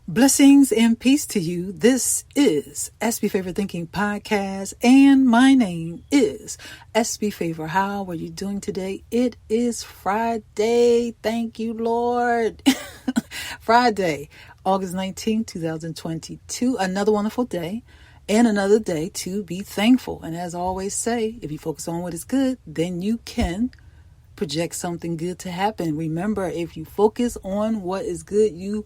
Blessings and peace to you. This is SB Favor Thinking Podcast, and my name is SB Favor. How are you doing today? It is Friday. Thank you, Lord. Friday, August 19th, 2022. Another wonderful day and another day to be thankful. And as I always say, if you focus on what is good, then you can project something good to happen. Remember, if you focus on what is good, you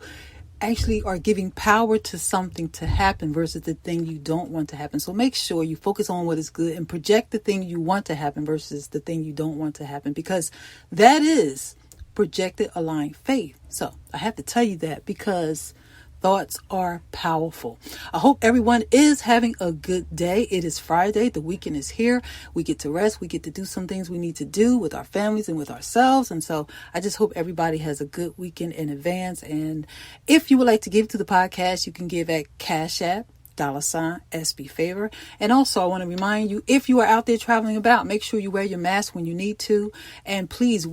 actually are giving power to something to happen versus the thing you don't want to happen. So make sure you focus on what is good and project the thing you want to happen versus the thing you don't want to happen, because that is projected aligned faith. So I have to tell you that because thoughts are powerful. I hope everyone is having a good day. It is Friday. The weekend is here. We get to rest. We get to do some things we need to do with our families and with ourselves. And so I just hope everybody has a good weekend in advance. And if you would like to give to the podcast, you can give at Cash App, $SB Favor. And also I want to remind you, if you are out there traveling about, make sure you wear your mask when you need to. And please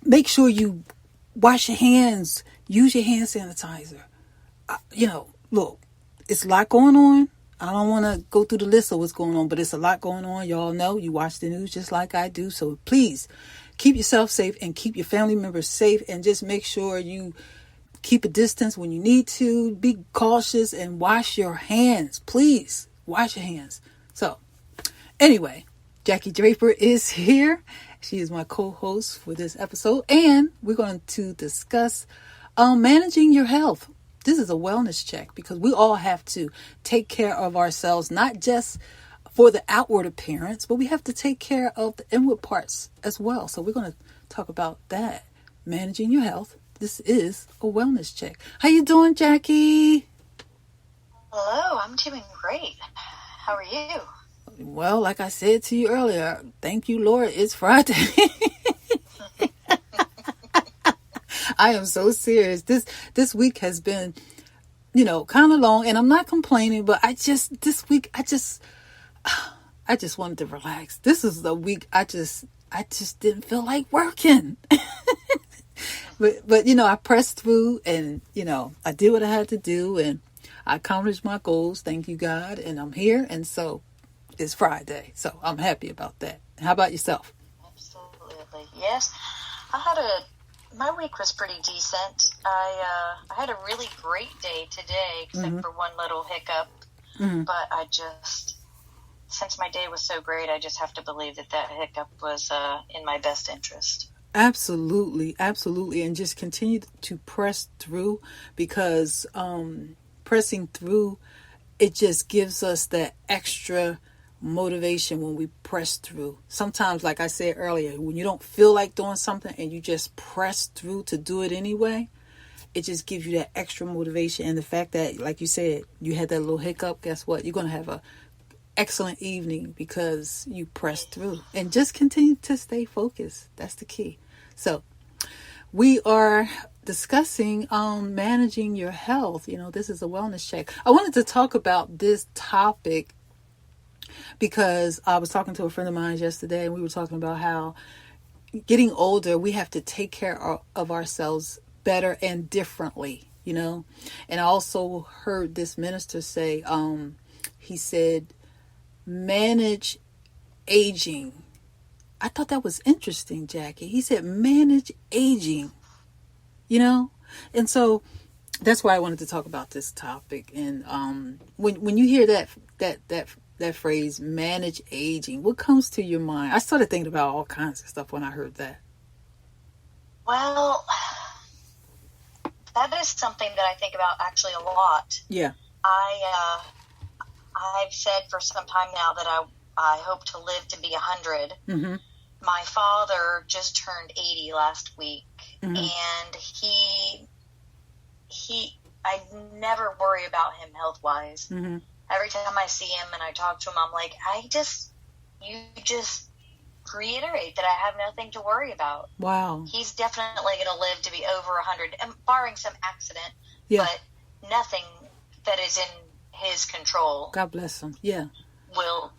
make sure you wash your hands. Use your hand sanitizer. Look, it's a lot going on. I don't want to go through the list of what's going on, but it's a lot going on. Y'all know, you watch the news just like I do. So please keep yourself safe and keep your family members safe, and just make sure you keep a distance when you need to. Be cautious and wash your hands. Please wash your hands. So anyway, Jaki Draper is here. She is my co-host for this episode, and we're going to discuss managing your health. This is a wellness check because we all have to take care of ourselves, not just for the outward appearance, but we have to take care of the inward parts as well. So we're going to talk about that. Managing your health. This is a wellness check. How you doing, Jaki? Hello, I'm doing great. How are you? Well, like I said to you earlier, thank you, Lord, it's Friday. I am so serious. This week has been, kind of long, and I'm not complaining, but this week I just wanted to relax. This is the week I just didn't feel like working. but I pressed through, and I did what I had to do, and I accomplished my goals. Thank you, God, and I'm here, and so it's Friday, so I'm happy about that. How about yourself? Absolutely, yes. My week was pretty decent. I had a really great day today, except for one little hiccup. But since my day was so great, I just have to believe that hiccup was in my best interest. Absolutely, absolutely. And just continue to press through, because pressing through, it just gives us that extra motivation when we press through. Sometimes, like I said earlier, when you don't feel like doing something and you just press through to do it anyway, it just gives you that extra motivation. And the fact that, like you said, you had that little hiccup, guess what? You're going to have an excellent evening because you pressed through. And just continue to stay focused. That's the key. So we are discussing managing your health. This is a wellness check. I wanted to talk about this topic because I was talking to a friend of mine yesterday, and we were talking about how getting older, we have to take care of ourselves better and differently, And I also heard this minister say, he said, manage aging. I thought that was interesting, Jaki. He said, manage aging, And so that's why I wanted to talk about this topic. And when you hear that phrase, manage aging, what comes to your mind? I started thinking about all kinds of stuff when I heard that. Well, that is something that I think about actually a lot. Yeah. I've said for some time now that I hope to live to be 100. Mm-hmm. My father just turned 80 last week, and I never worry about him health-wise. Mm-hmm. Every time I see him and I talk to him, I'm like, you just reiterate that I have nothing to worry about. Wow. He's definitely going to live to be over 100, barring some accident, but nothing that is in his control. God bless him. Yeah. Will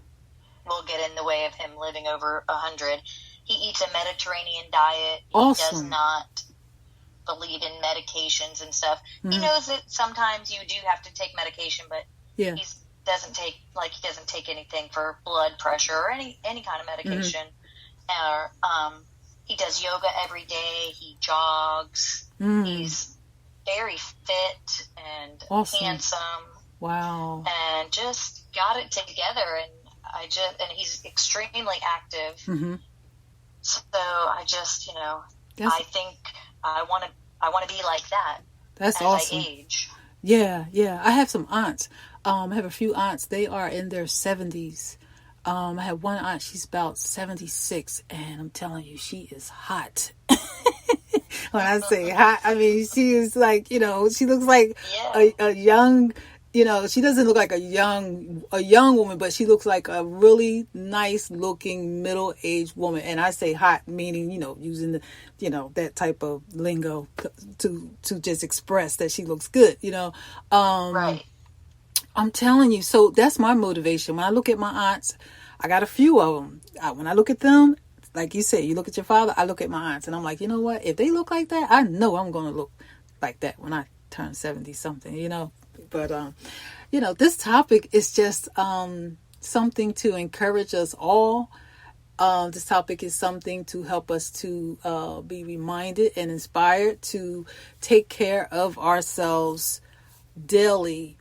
get in the way of him living over 100. He eats a Mediterranean diet. Awesome. He does not believe in medications and stuff. Mm-hmm. He knows that sometimes you do have to take medication, but Yeah. he doesn't take anything for blood pressure or any kind of medication. Or he does yoga every day. He jogs. He's very fit and Awesome. handsome. Wow. And just got it together. And he's extremely active. Mm-hmm. So I just, I think I want to be like that. That's as awesome. I age. Yeah. I have some aunts. I have a few aunts. They are in their 70s. I have one aunt. She's about 76, and I'm telling you, she is hot. When I say hot, I mean she is like, she looks like a young. She doesn't look like a young woman, but she looks like a really nice looking middle-aged woman. And I say hot, meaning, using the, that type of lingo to just express that she looks good, Right. I'm telling you. So that's my motivation. When I look at my aunts, I got a few of them. When I look at them, like you said, you look at your father, I look at my aunts and I'm like, you know what? If they look like that, I know I'm going to look like that when I turn 70 something, But, this topic is just something to encourage us all. This topic is something to help us to be reminded and inspired to take care of ourselves daily,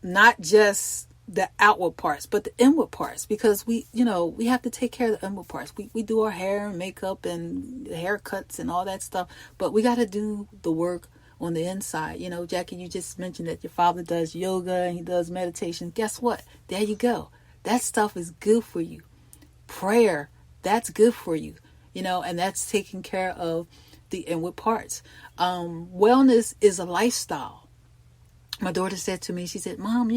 not just the outward parts, but the inward parts, because we have to take care of the inward parts. We do our hair and makeup and haircuts and all that stuff, but we got to do the work on the inside. Jackie, you just mentioned that your father does yoga and he does meditation. Guess what? There you go. That stuff is good for you. Prayer, that's good for you, and that's taking care of the inward parts. Wellness is a lifestyle. My daughter said to me, she said, Mom,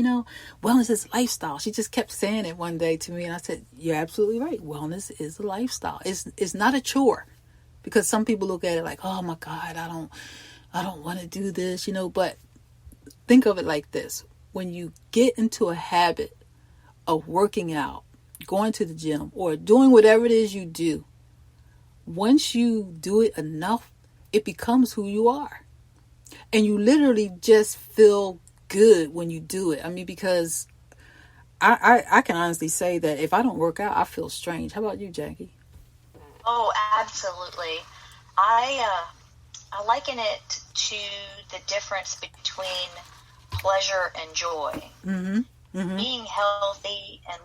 wellness is a lifestyle. She just kept saying it one day to me. And I said, you're absolutely right. Wellness is a lifestyle. It's not a chore, because some people look at it like, oh my God, I don't want to do this, but think of it like this. When you get into a habit of working out, going to the gym, or doing whatever it is you do, once you do it enough, it becomes who you are. And you literally just feel good when you do it. I mean, because I can honestly say that if I don't work out, I feel strange. How about you, Jackie? Oh, absolutely. I liken it to the difference between pleasure and joy. Mm-hmm. Mm-hmm. Being healthy and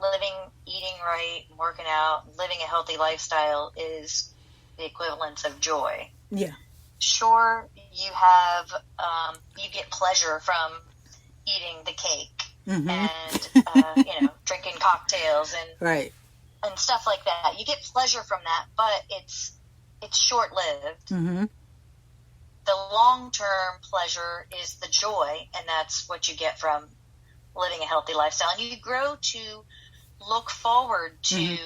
eating right, and working out, and living a healthy lifestyle is the equivalence of joy. Yeah. Sure, you have you get pleasure from eating the cake and drinking cocktails and stuff like that. You get pleasure from that, but it's short-lived. Mm-hmm. The long-term pleasure is the joy, and that's what you get from living a healthy lifestyle. And you grow to look forward to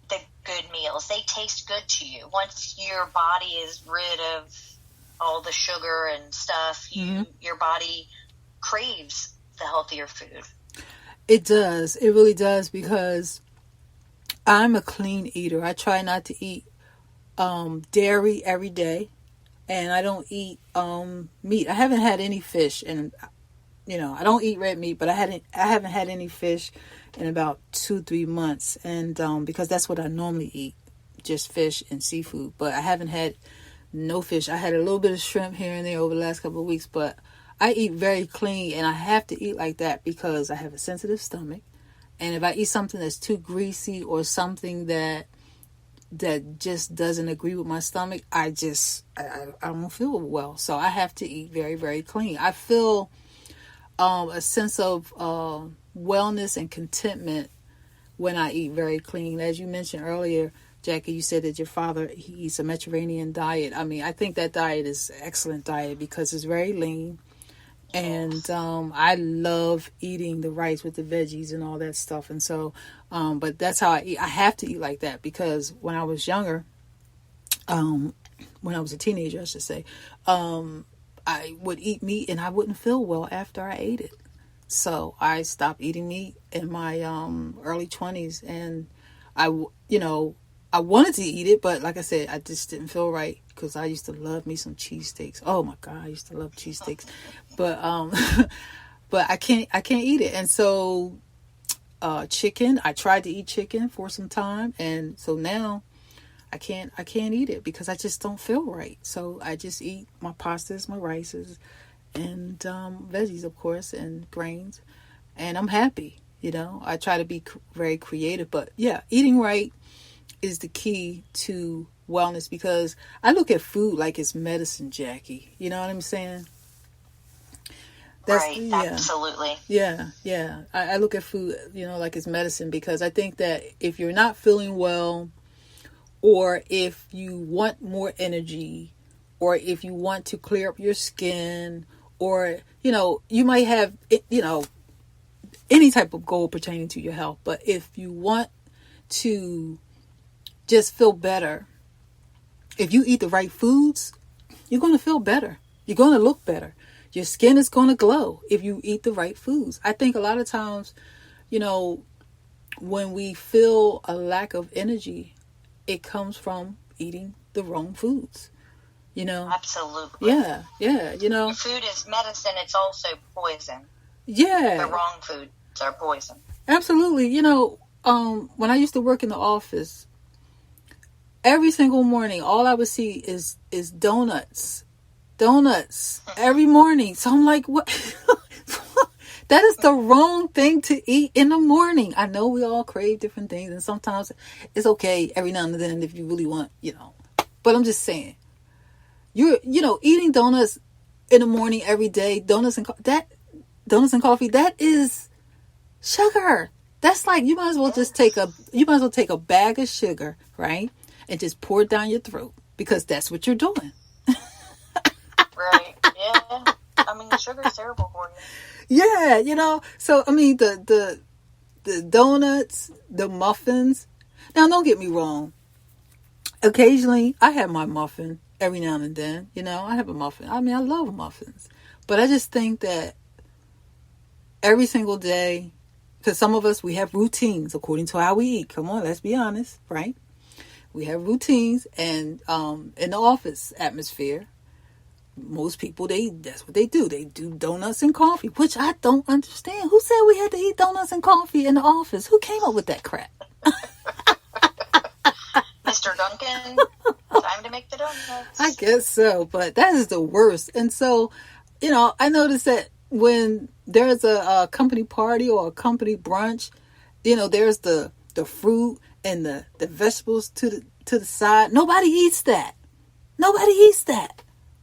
the good meals. They taste good to you. Once your body is rid of all the sugar and stuff, your body craves the healthier food. It does. It really does, because I'm a clean eater. I try not to eat dairy every day, and I don't eat meat. I haven't had any fish, and I don't eat red meat, but I haven't had any fish in about 2-3 months, and because that's what I normally eat, just fish and seafood. But I haven't had no fish. I had a little bit of shrimp here and there over the last couple of weeks, but I eat very clean, and I have to eat like that because I have a sensitive stomach. And if I eat something that's too greasy or something that just doesn't agree with my stomach, I don't feel well. So I have to eat very, very clean. I feel a sense of wellness and contentment when I eat very clean. As you mentioned earlier, Jackie, you said that your father, he eats a Mediterranean diet. I mean, I think that diet is an excellent diet because it's very lean. And I love eating the rice with the veggies and all that stuff. And so, but that's how I eat. I have to eat like that because when I was younger, when I was a teenager, I should say, I would eat meat and I wouldn't feel well after I ate it. So I stopped eating meat in my early 20s, and I wanted to eat it, but like I said, I just didn't feel right because I used to love me some cheesesteaks. Oh my God, I used to love cheesesteaks, but but I can't eat it. And so chicken, I tried to eat chicken for some time, and so now I can't eat it because I just don't feel right. So I just eat my pastas, my rices, and veggies, of course, and grains, and I'm happy. I try to be very creative, but yeah, eating right is the key to wellness because I look at food like it's medicine, Jackie. You know what I'm saying? Right, absolutely. Yeah. I look at food, like it's medicine because I think that if you're not feeling well, or if you want more energy, or if you want to clear up your skin, or, you might have, any type of goal pertaining to your health. But if you want to just feel better, if you eat the right foods, you're going to feel better. You're going to look better. Your skin is going to glow if you eat the right foods. I think a lot of times, when we feel a lack of energy, it comes from eating the wrong foods. Absolutely. Yeah. Your food is medicine. It's also poison. Yeah. The wrong foods are poison. Absolutely. When I used to work in the office, every single morning, all I would see is donuts every morning. So I'm like, what? That is the wrong thing to eat in the morning. I know we all crave different things, and sometimes it's okay every now and then if you really want, But I'm just saying, eating donuts in the morning every day, donuts and coffee, that is sugar. That's like you might as well take a bag of sugar, right, and just pour it down your throat because that's what you're doing. Right. Yeah. I mean, sugar's terrible for you. Yeah, So I mean, the donuts, the muffins. Now, don't get me wrong. Occasionally, I have my muffin every now and then. I have a muffin. I mean, I love muffins, but I just think that every single day, because some of us, we have routines according to how we eat. Come on, let's be honest, right? We have routines, and in the office atmosphere, most people, that's what they do. They do donuts and coffee, which I don't understand. Who said we had to eat donuts and coffee in the office? Who came up with that crap? Mr. Duncan, time to make the donuts. I guess so, but that is the worst. And so, I noticed that when there's a company party or a company brunch, there's the fruit and the vegetables to the side. Nobody eats that.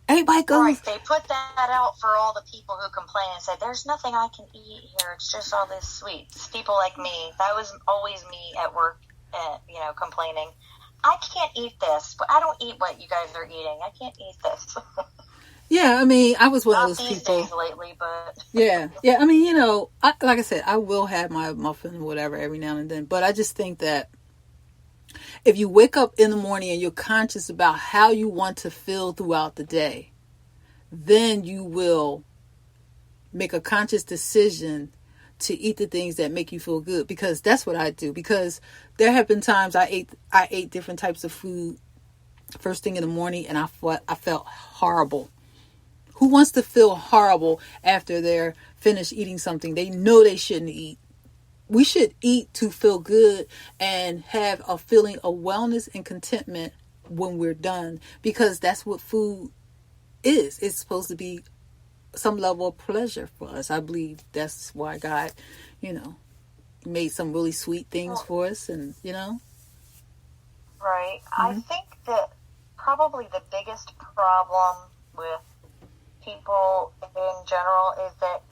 Everybody goes. Right, they put that out for all the people who complain and say, there's nothing I can eat here. It's just all this sweets. People like me. That was always me at work, complaining. I can't eat this, but I don't eat what you guys are eating. I can't eat this. Yeah, I mean, I was one of those these people. Days lately, but Yeah. I mean, like I said, I will have my muffin or whatever every now and then, but I just think that if you wake up in the morning and you're conscious about how you want to feel throughout the day, then you will make a conscious decision to eat the things that make you feel good, because that's what I do. Because there have been times I ate different types of food first thing in the morning, and I felt horrible. Who wants to feel horrible after they're finished eating something they know they shouldn't eat? We should eat to feel good and have a feeling of wellness and contentment when we're done, because that's what food is. It's supposed to be some level of pleasure for us. I believe that's why God, made some really sweet things for us, and Right. Mm-hmm. I think that probably the biggest problem with people in general is that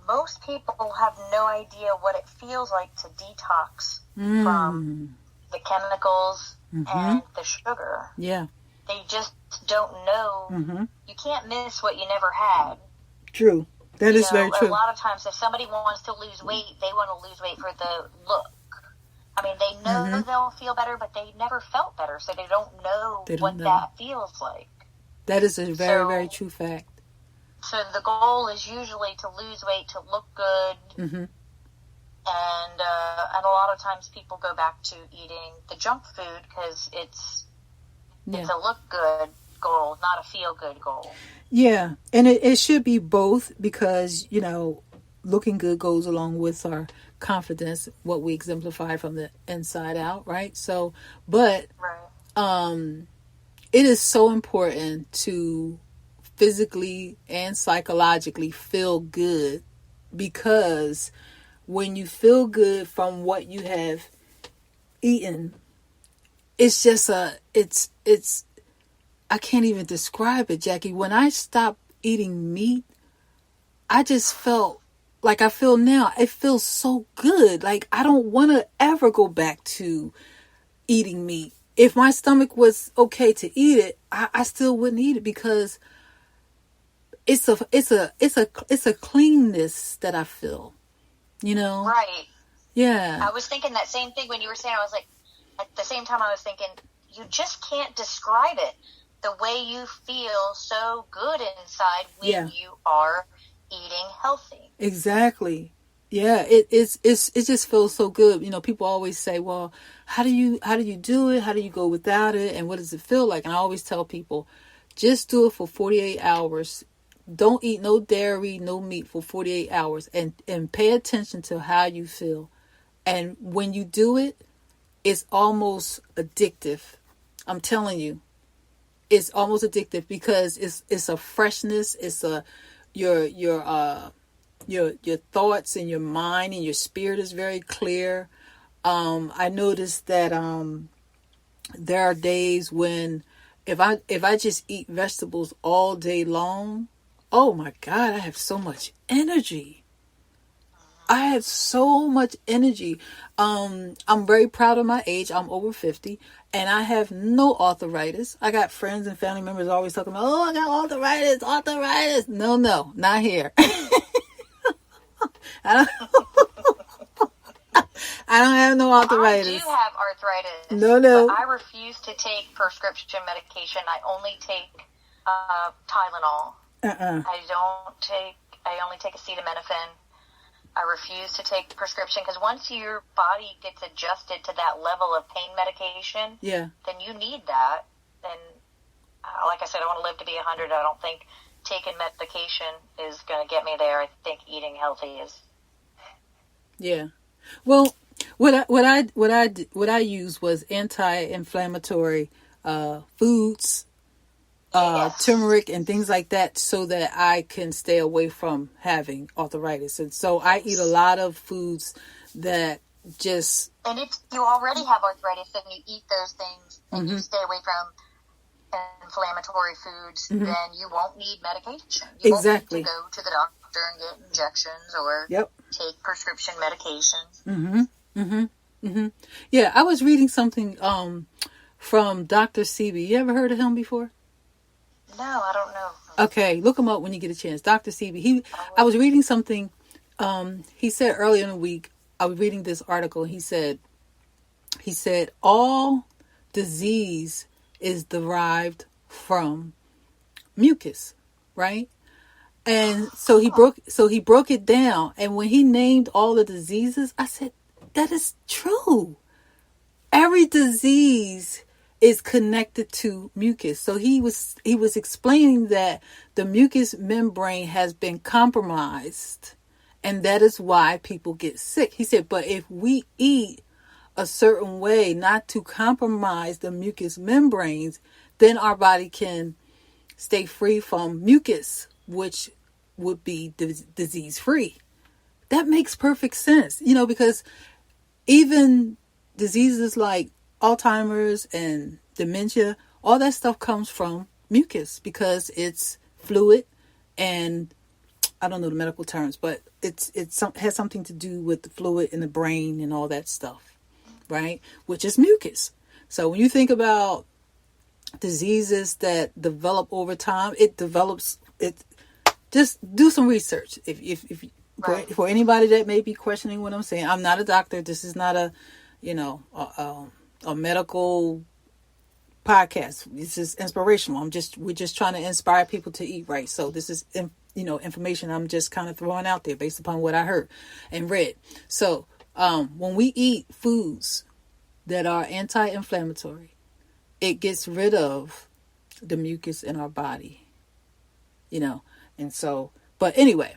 most people have no idea what it feels like to detox from the chemicals and the sugar. Yeah. They just don't know. Mm-hmm. You can't miss what you never had. True. That is very true. A lot of times if somebody wants to lose weight, they want to lose weight for the look. I mean, they know they'll feel better, but they never felt better, so they don't know what that feels like. That is a very, very true fact. So the goal is usually to lose weight, to look good, And a lot of times people go back to eating the junk food because it's a look good goal, not a feel good goal. Yeah, and it should be both, because looking good goes along with our confidence, what we exemplify from the inside out, right? So, but it is so important to physically and psychologically feel good, because when you feel good from what you have eaten, it's just it's I can't even describe it, Jackie. When I stopped eating meat, I just felt like I feel now. It feels so good. Like I don't want to ever go back to eating meat. If my stomach was okay to eat it, I still wouldn't eat it, because it's a cleanness that I feel, Right. Yeah. I was thinking that same thing when you were saying. I was like, at the same time, I was thinking, you just can't describe it. The way you feel so good inside when you are eating healthy. Exactly. Yeah, it just feels so good. People always say, "Well, how do you do it? How do you go without it? And what does it feel like?" And I always tell people, just do it for 48 hours. Don't eat no dairy, no meat for 48 hours, and pay attention to how you feel. And when you do it, it's almost addictive. I'm telling you. It's almost addictive, because it's a freshness. It's your thoughts and your mind and your spirit is very clear. I noticed that there are days when if I just eat vegetables all day long, oh my God, I have so much energy. I have so much energy. I'm very proud of my age. I'm over 50 and I have no arthritis. I got friends and family members always talking about, "Oh, I got arthritis. No, not here." I don't have no arthritis. I do have arthritis. No. But I refuse to take prescription medication. I only take Tylenol. I only take acetaminophen. I refuse to take prescription, because once your body gets adjusted to that level of pain medication, then you need that. And like I said, I want to live to be 100. I don't think taking medication is going to get me there. I think eating healthy is. Yeah. Well, what I used was anti-inflammatory foods. Turmeric and things like that, so that I can stay away from having arthritis. And so I eat a lot of foods that just... And if you already have arthritis and you eat those things and you stay away from inflammatory foods, then you won't need medication. You won't need to go to the doctor and get injections or take prescription medications. Yeah, I was reading something from Dr. Sebi. You ever heard of him before? No, I don't know. Okay, look him up when you get a chance. Dr. Sebi. I was reading something. He said earlier in the week, I was reading this article. He said, all disease is derived from mucus, right? And so he broke it down. And when he named all the diseases, I said, that is true. Every disease is connected to mucus. So he was explaining that the mucous membrane has been compromised, and that is why people get sick. He said, but if we eat a certain way not to compromise the mucous membranes, then our body can stay free from mucus, which would be disease free. That makes perfect sense, because even diseases like Alzheimer's and dementia, all that stuff comes from mucus, because it's fluid, and I don't know the medical terms, but it has something to do with the fluid in the brain and all that stuff, right? Which is mucus. So when you think about diseases that develop over time, just do some research. For anybody that may be questioning what I'm saying, I'm not a doctor. This is not a medical podcast. This is inspirational. We're just trying to inspire people to eat right. So this is information I'm just kind of throwing out there based upon what I heard and read. So When we eat foods that are anti-inflammatory, it gets rid of the mucus in our body, and so, but anyway,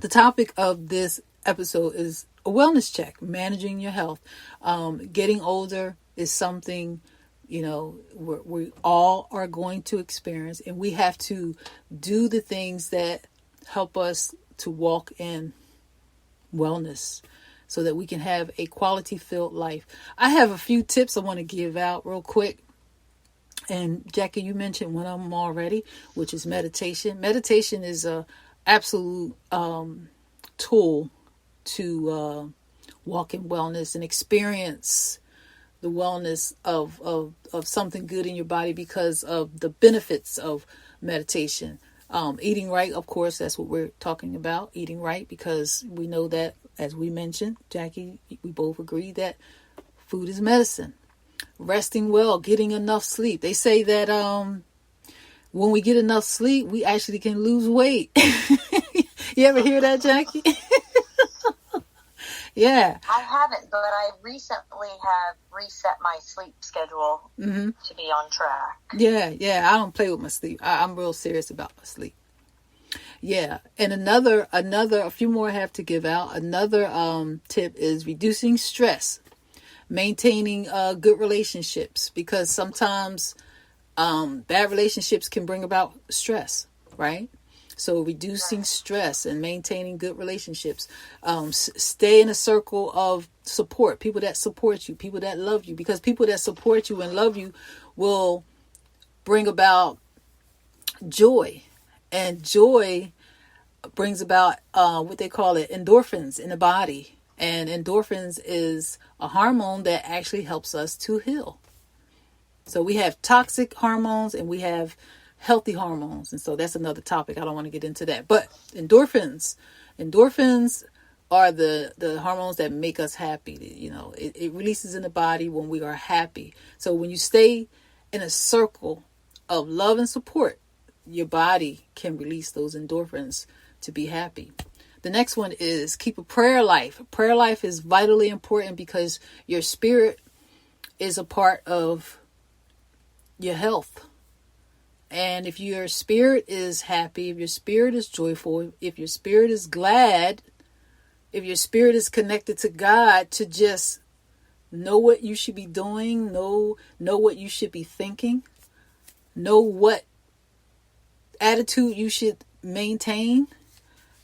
the topic of this episode is a wellness check, managing your health. Getting older is something, we all are going to experience, and we have to do the things that help us to walk in wellness so that we can have a quality filled life. I have a few tips I want to give out real quick. And Jackie, you mentioned one of them already, which is meditation. Meditation is a absolute tool to walk in wellness and experience the wellness of something good in your body because of the benefits of meditation. Eating right, of course, that's what we're talking about. Eating right, because we know that, as we mentioned, Jackie, we both agree that food is medicine. Resting well, getting enough sleep. They say that when we get enough sleep, we actually can lose weight. You ever hear that, Jackie? Yeah. I haven't, but I recently have reset my sleep schedule to be on track. Yeah. I don't play with my sleep. I'm real serious about my sleep. Yeah. And another, a few more I have to give out. Another tip is reducing stress, maintaining good relationships, because sometimes bad relationships can bring about stress, right? So reducing stress and maintaining good relationships. Stay in a circle of support, people that support you, people that love you, because people that support you and love you will bring about joy. And joy brings about what they call it, endorphins in the body. And endorphins is a hormone that actually helps us to heal. So we have toxic hormones and we have healthy hormones. And so that's another topic. I don't want to get into that. But endorphins are the hormones that make us happy. It releases in the body when we are happy. So when you stay in a circle of love and support, your body can release those endorphins to be happy. The next one is keep a prayer life. Prayer life is vitally important because your spirit is a part of your health. And if your spirit is happy, if your spirit is joyful, if your spirit is glad, if your spirit is connected to God, to just know what you should be doing, know what you should be thinking, know what attitude you should maintain,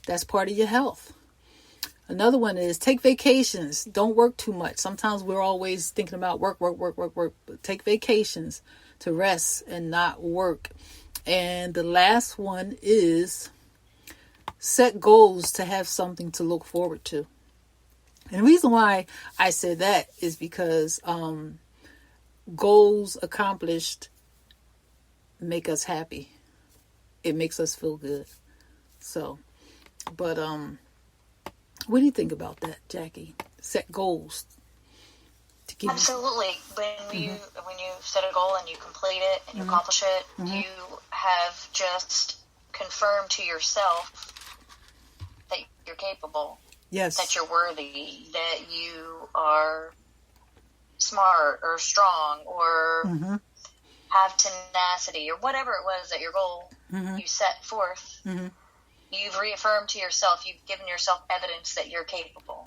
that's part of your health. Another one is take vacations. Don't work too much. Sometimes we're always thinking about work. But take vacations to rest and not work. And the last one is set goals to have something to look forward to. And the reason why I said that is because goals accomplished make us happy. It makes us feel good. So, but what do you think about that, Jackie? Set goals to give. Absolutely. When you set a goal and you complete it and you accomplish it, you have just confirmed to yourself that you're capable. Yes. That you're worthy, that you are smart or strong or have tenacity or whatever it was that your goal you set forth. You've reaffirmed to yourself, you've given yourself evidence that you're capable.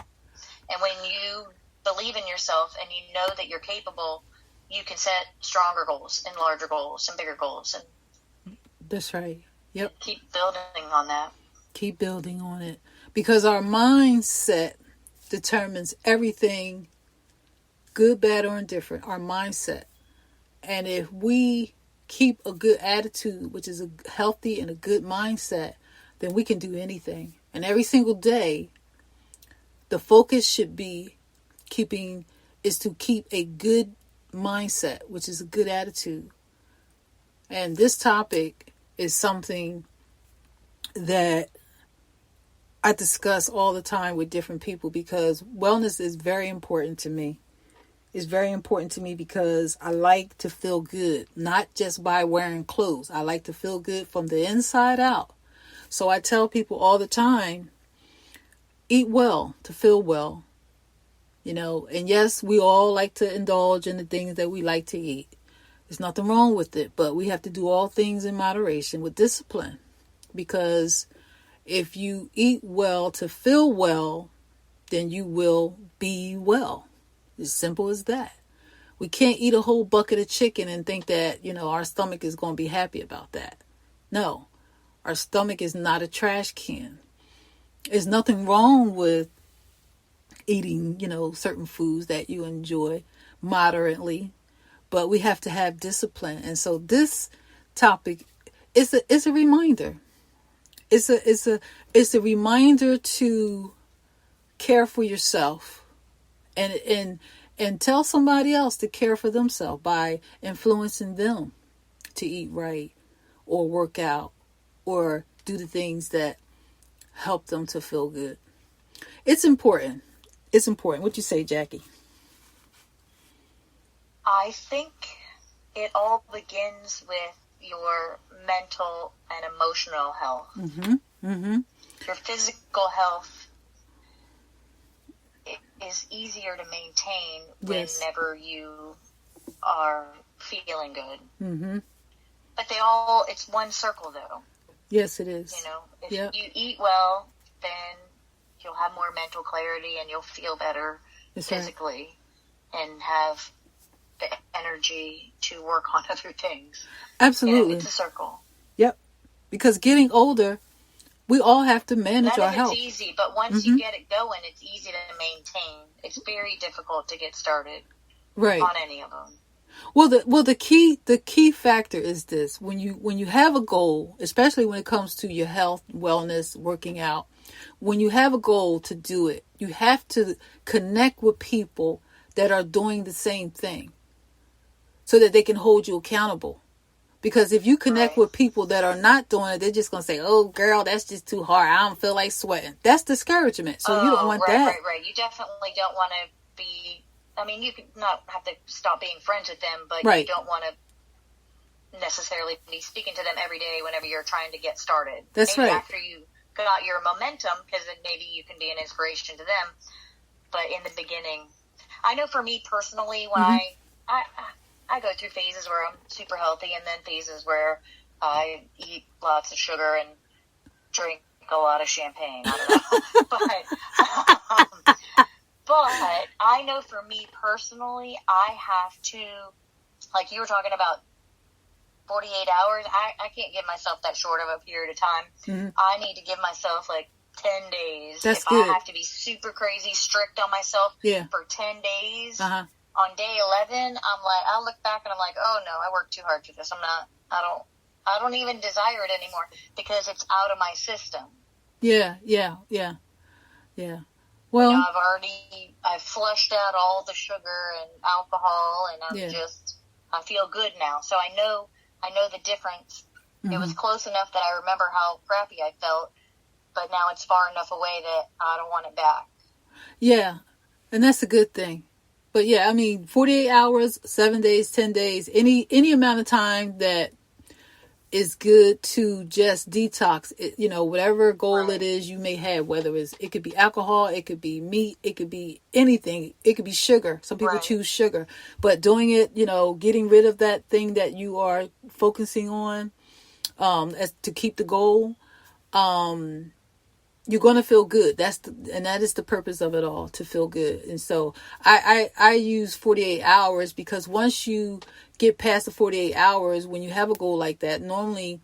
And when you believe in yourself and you know that you're capable, you can set stronger goals and larger goals and bigger goals. And that's right. Yep. Keep building on that. Keep building on it. Because our mindset determines everything, good, bad, or indifferent. Our mindset. And if we keep a good attitude, which is a healthy and a good mindset, then we can do anything. And every single day, the focus should be to keep a good mindset, which is a good attitude. And this topic is something that I discuss all the time with different people because wellness is very important to me. It's very important to me because I like to feel good, not just by wearing clothes. I like to feel good from the inside out. So I tell people all the time, eat well to feel well, And yes, we all like to indulge in the things that we like to eat. There's nothing wrong with it, but we have to do all things in moderation with discipline, because if you eat well to feel well, then you will be well. As simple as that. We can't eat a whole bucket of chicken and think that, our stomach is going to be happy about that. No, our stomach is not a trash can. There's nothing wrong with eating, certain foods that you enjoy moderately, but we have to have discipline. And so this topic is a reminder. It's a reminder to care for yourself and tell somebody else to care for themselves by influencing them to eat right or work out or do the things that help them to feel good. It's important. It's important. What you say, Jackie? I think it all begins with your mental and emotional health. Mm-hmm. Mm-hmm. Your physical health is easier to maintain whenever you are feeling good. Mm-hmm. But it's one circle though. Yes, it is. If you eat well, then you'll have more mental clarity and you'll feel better physically and have the energy to work on other things. Absolutely. It's a circle. Yep. Because getting older, we all have to manage our health. It's easy, but once you get it going, it's easy to maintain. It's very difficult to get started on any of them. Well, the key factor is this: when you have a goal, especially when it comes to your health, wellness, working out, when you have a goal to do it, you have to connect with people that are doing the same thing, so that they can hold you accountable. Because if you connect with people that are not doing it, they're just going to say, "Oh, girl, that's just too hard. I don't feel like sweating." That's discouragement. So you don't want that. Right. You definitely don't want to be. I mean, you could not have to stop being friends with them, but you don't want to necessarily be speaking to them every day whenever you're trying to get started. That's maybe right. After you got your momentum, because then maybe you can be an inspiration to them. But in the beginning, I know for me personally, when I go through phases where I'm super healthy and then phases where I eat lots of sugar and drink a lot of champagne. I don't know. But I know for me personally, I have to, like you were talking about 48 hours, I can't give myself that short of a period of time. Mm-hmm. I need to give myself like 10 days. That's if good. I have to be super crazy strict on myself for 10 days, on day 11, I'll look back and I'm like, oh no, I worked too hard for this. I don't even desire it anymore because it's out of my system. Yeah. Well, I've flushed out all the sugar and alcohol, and I feel good now. So I know the difference. Mm-hmm. It was close enough that I remember how crappy I felt, but now it's far enough away that I don't want it back. Yeah, and that's a good thing. But yeah, I mean, 48 hours, 7 days, 10 days, any amount of time that is good to just detox, whatever goal it is you may have, whether it could be alcohol, it could be meat, it could be anything, it could be sugar. Some people choose sugar, but doing it, getting rid of that thing that you are focusing on, as to keep the goal, you're going to feel good. That is the purpose of it all, to feel good. And so I use 48 hours because once you get past the 48 hours, when you have a goal like that, normally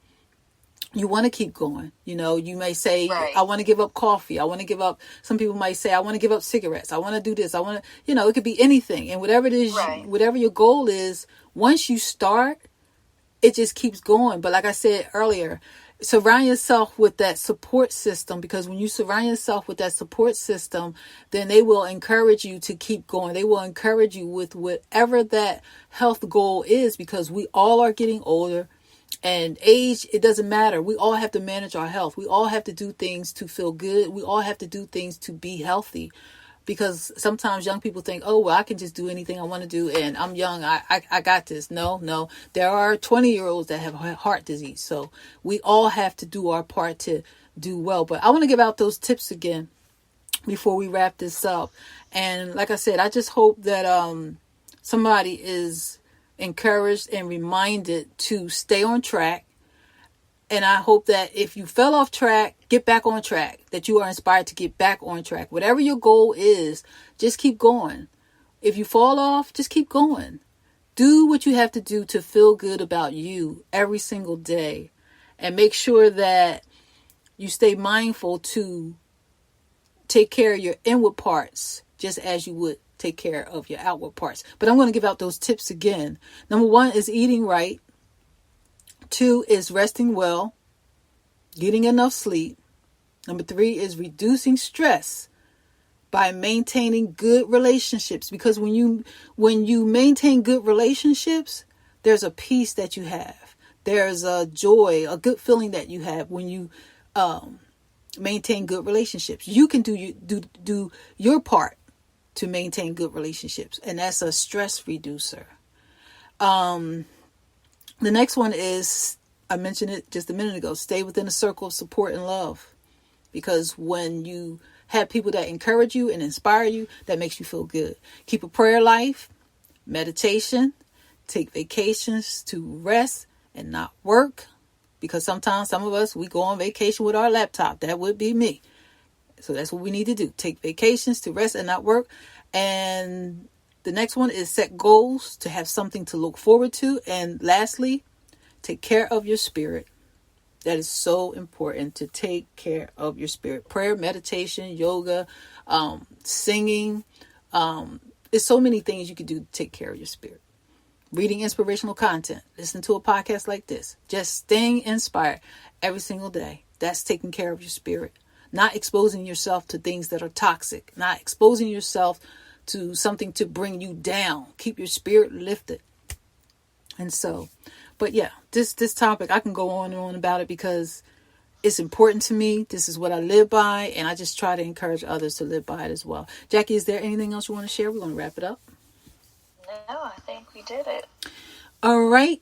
you want to keep going. You may say, I want to give up coffee. I want to give up, some people might say, I want to give up cigarettes. I want to do this. I want to, it could be anything. And whatever it is, whatever your goal is, once you start, it just keeps going. But like I said earlier, surround yourself with that support system, because when you surround yourself with that support system, then they will encourage you to keep going. They will encourage you with whatever that health goal is, because we all are getting older, and age, it doesn't matter. We all have to manage our health. We all have to do things to feel good. We all have to do things to be healthy. Because sometimes young people think, oh, well, I can just do anything I want to do, and I'm young, I got this. No. There are 20-year-olds that have heart disease. So we all have to do our part to do well. But I want to give out those tips again before we wrap this up. And like I said, I just hope that somebody is encouraged and reminded to stay on track. And I hope that if you fell off track, get back on track, that you are inspired to get back on track. Whatever your goal is, just keep going. If you fall off, just keep going. Do what you have to do to feel good about you every single day. And make sure that you stay mindful to take care of your inward parts just as you would take care of your outward parts. But I'm going to give out those tips again. Number 1 is eating right. 2 is resting well, getting enough sleep. Number 3 is reducing stress by maintaining good relationships. Because when you maintain good relationships, there's a peace that you have. There's a joy, a good feeling that you have when you maintain good relationships. You can do your part to maintain good relationships, and that's a stress reducer. The next one is, I mentioned it just a minute ago, stay within a circle of support and love. Because when you have people that encourage you and inspire you, that makes you feel good. Keep a prayer life, meditation, take vacations to rest and not work. Because sometimes some of us, we go on vacation with our laptop. That would be me. So that's what we need to do. Take vacations to rest and not work. And the next one is set goals to have something to look forward to. And lastly, take care of your spirit. That is so important, to take care of your spirit. Prayer, meditation, yoga, singing. There's so many things you can do to take care of your spirit. Reading inspirational content. Listen to a podcast like this. Just staying inspired every single day. That's taking care of your spirit. Not exposing yourself to things that are toxic. Not exposing yourself to something to bring you down. Keep your spirit lifted. And so, but yeah, this topic, I can go on and on about it because it's important to me. This is what I live by. And I just try to encourage others to live by it as well. Jackie, is there anything else you want to share? We're going to wrap it up. No, I think we did it. All right.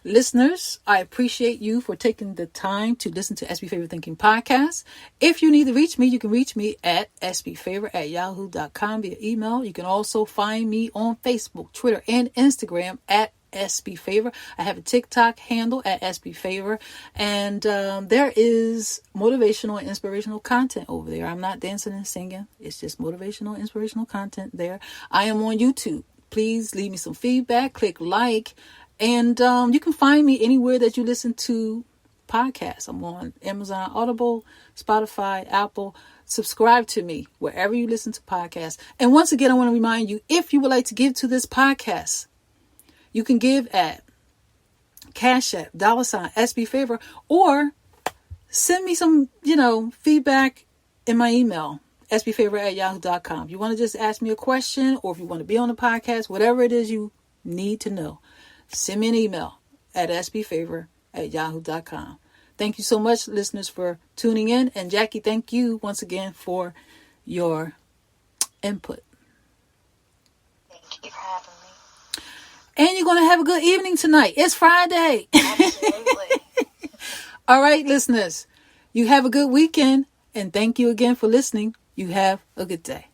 Listeners, I appreciate you for taking the time to listen to SB Favor Thinking Podcast. If you need to reach me, you can reach me at sbfavor@yahoo.com via email. You can also find me on Facebook, Twitter, and Instagram at SB Favor. I have a TikTok handle at SB Favor. And there is motivational and inspirational content over there. I'm not dancing and singing. It's just motivational, inspirational content there. I am on YouTube. Please leave me some feedback, click like, and you can find me anywhere that you listen to podcasts. I'm on Amazon, Audible, Spotify, Apple. Subscribe to me wherever you listen to podcasts. And once again, I want to remind you, if you would like to give to this podcast, you can give at Cash App, $SB Favor, or send me some, feedback in my email. sbfavor@yahoo.com. If you want to just ask me a question, or if you want to be on the podcast, whatever it is you need to know, send me an email at sbfavor@yahoo.com. Thank you so much, listeners, for tuning in. And Jackie, thank you once again for your input. Thank you for having me. And you're going to have a good evening tonight. It's Friday. Absolutely. All right, listeners, you have a good weekend. And thank you again for listening. You have a good day.